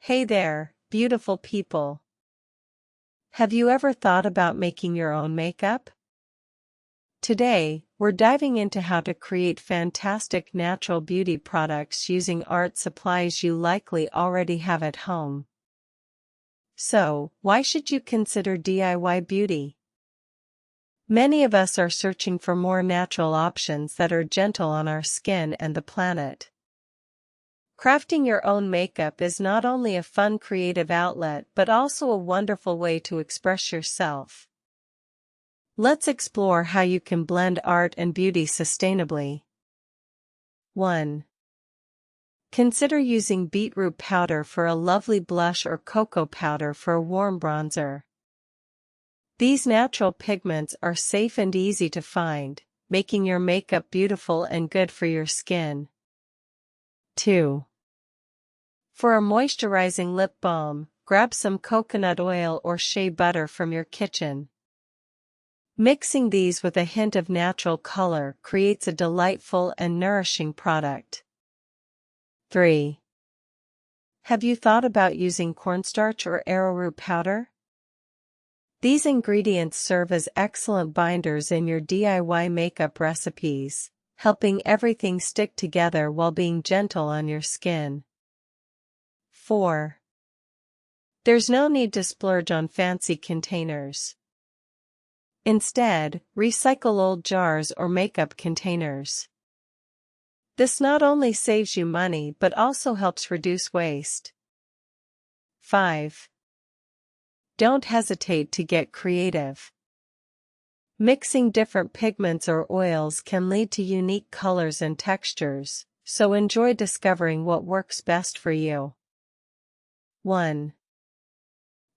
Hey there, beautiful people. Have you ever thought about making your own makeup? Today, we're diving into how to create fantastic natural beauty products using art supplies you likely already have at home. So, why should you consider DIY beauty? Many of us are searching for more natural options that are gentle on our skin and the planet. Crafting your own makeup is not only a fun creative outlet but also a wonderful way to express yourself. Let's explore how you can blend art and beauty sustainably. 1. Consider using beetroot powder for a lovely blush or cocoa powder for a warm bronzer. These natural pigments are safe and easy to find, making your makeup beautiful and good for your skin. 2. For a moisturizing lip balm, grab some coconut oil or shea butter from your kitchen. Mixing these with a hint of natural color creates a delightful and nourishing product. 3. Have you thought about using cornstarch or arrowroot powder? These ingredients serve as excellent binders in your DIY makeup recipes, helping everything stick together while being gentle on your skin. 4. There's no need to splurge on fancy containers. Instead, recycle old jars or makeup containers. This not only saves you money but also helps reduce waste. 5. Don't hesitate to get creative. Mixing different pigments or oils can lead to unique colors and textures, so enjoy discovering what works best for you. 1.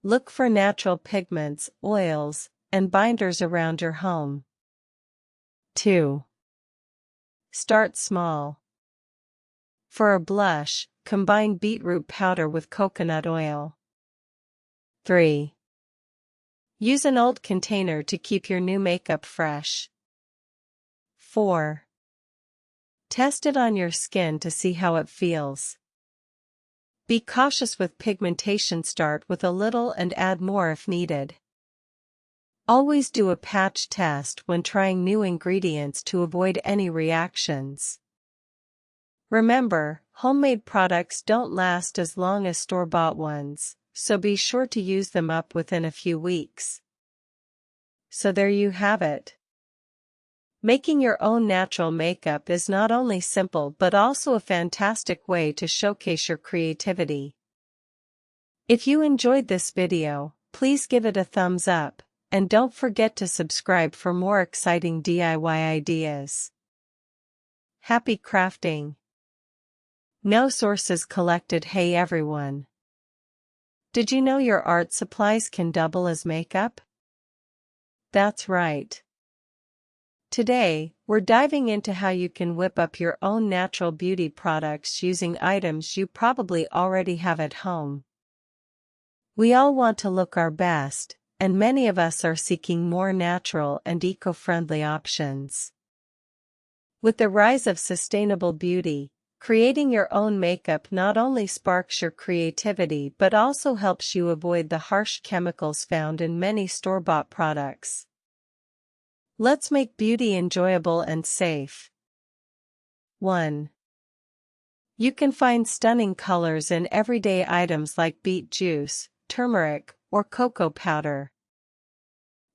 Look for natural pigments, oils, and binders around your home. 2. Start small. For a blush, combine beetroot powder with coconut oil. 3. Use an old container to keep your new makeup fresh. 4. Test it on your skin to see how it feels. Be cautious with pigmentation. Start with a little and add more if needed. Always do a patch test when trying new ingredients to avoid any reactions. Remember, homemade products don't last as long as store-bought ones, so be sure to use them up within a few weeks. So there you have it. Making your own natural makeup is not only simple but also a fantastic way to showcase your creativity. If you enjoyed this video, please give it a thumbs up, and don't forget to subscribe for more exciting DIY ideas. Happy crafting! No sources collected. Hey everyone! Did you know your art supplies can double as makeup? That's right. Today, we're diving into how you can whip up your own natural beauty products using items you probably already have at home. We all want to look our best, and many of us are seeking more natural and eco-friendly options. With the rise of sustainable beauty, creating your own makeup not only sparks your creativity but also helps you avoid the harsh chemicals found in many store-bought products. Let's make beauty enjoyable and safe. 1. You can find stunning colors in everyday items like beet juice, turmeric, or cocoa powder.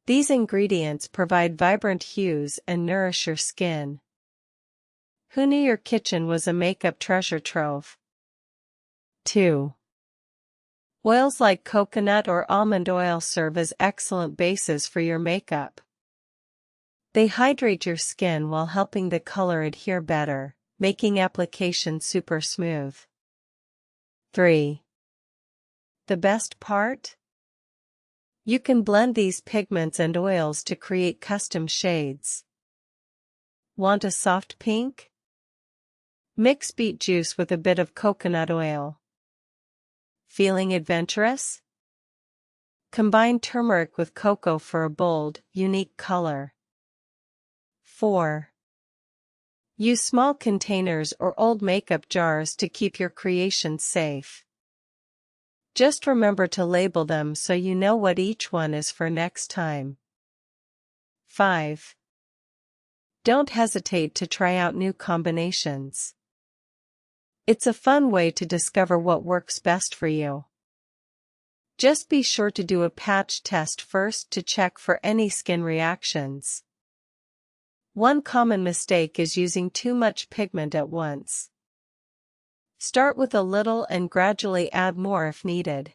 These ingredients provide vibrant hues and nourish your skin. Who knew your kitchen was a makeup treasure trove? 2. Oils like coconut or almond oil serve as excellent bases for your makeup. They hydrate your skin while helping the color adhere better, making application super smooth. 3. The best part? You can blend these pigments and oils to create custom shades. Want a soft pink? Mix beet juice with a bit of coconut oil. Feeling adventurous? Combine turmeric with cocoa for a bold, unique color. 4. Use small containers or old makeup jars to keep your creations safe. Just remember to label them so you know what each one is for next time. 5. Don't hesitate to try out new combinations. It's a fun way to discover what works best for you. Just be sure to do a patch test first to check for any skin reactions. One common mistake is using too much pigment at once. Start with a little and gradually add more if needed.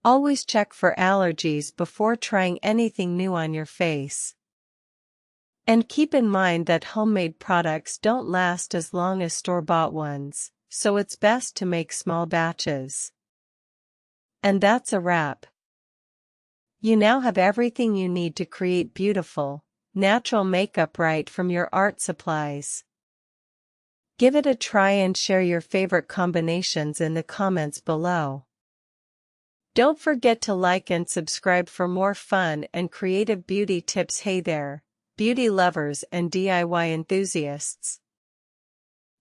Always check for allergies before trying anything new on your face. And keep in mind that homemade products don't last as long as store-bought ones, so it's best to make small batches. And that's a wrap. You now have everything you need to create beautiful, natural makeup right from your art supplies. Give it a try and share your favorite combinations in the comments below. Don't forget to like and subscribe for more fun and creative beauty tips. Hey there, beauty lovers and DIY enthusiasts.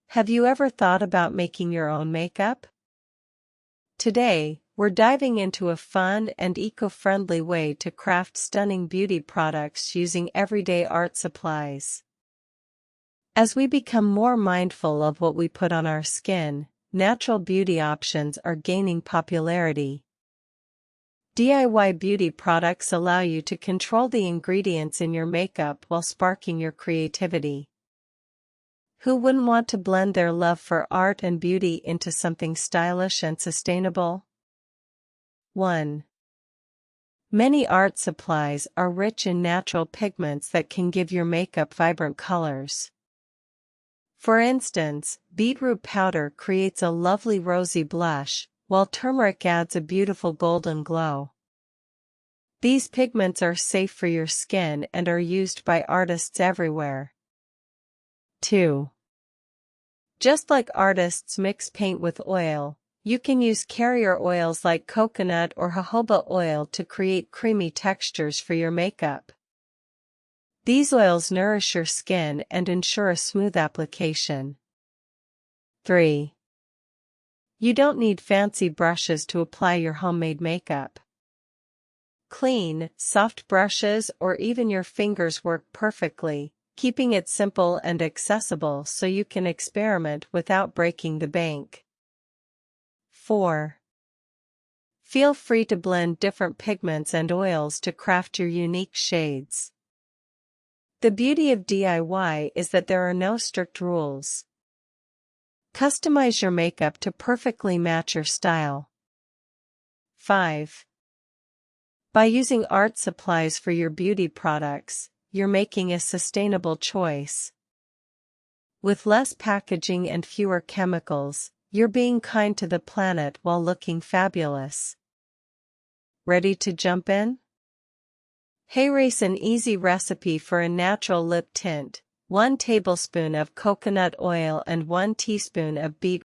Have you ever thought about making your own makeup? Today, we're diving into a fun and eco-friendly way to craft stunning beauty products using everyday art supplies. As we become more mindful of what we put on our skin, natural beauty options are gaining popularity. DIY beauty products allow you to control the ingredients in your makeup while sparking your creativity. Who wouldn't want to blend their love for art and beauty into something stylish and sustainable? 1. Many art supplies are rich in natural pigments that can give your makeup vibrant colors. For instance, beetroot powder creates a lovely rosy blush, while turmeric adds a beautiful golden glow. These pigments are safe for your skin and are used by artists everywhere. 2. Just like artists mix paint with oil, you can use carrier oils like coconut or jojoba oil to create creamy textures for your makeup. These oils nourish your skin and ensure a smooth application. 3. You don't need fancy brushes to apply your homemade makeup. Clean, soft brushes or even your fingers work perfectly, keeping it simple and accessible so you can experiment without breaking the bank. 4. Feel free to blend different pigments and oils to craft your unique shades. The beauty of DIY is that there are no strict rules. Customize your makeup to perfectly match your style. 5. By using art supplies for your beauty products, you're making a sustainable choice. With less packaging and fewer chemicals, you're being kind to the planet while looking fabulous. Ready to jump in? Here's an easy recipe for a natural lip tint: 1 tablespoon of coconut oil and 1 teaspoon of beet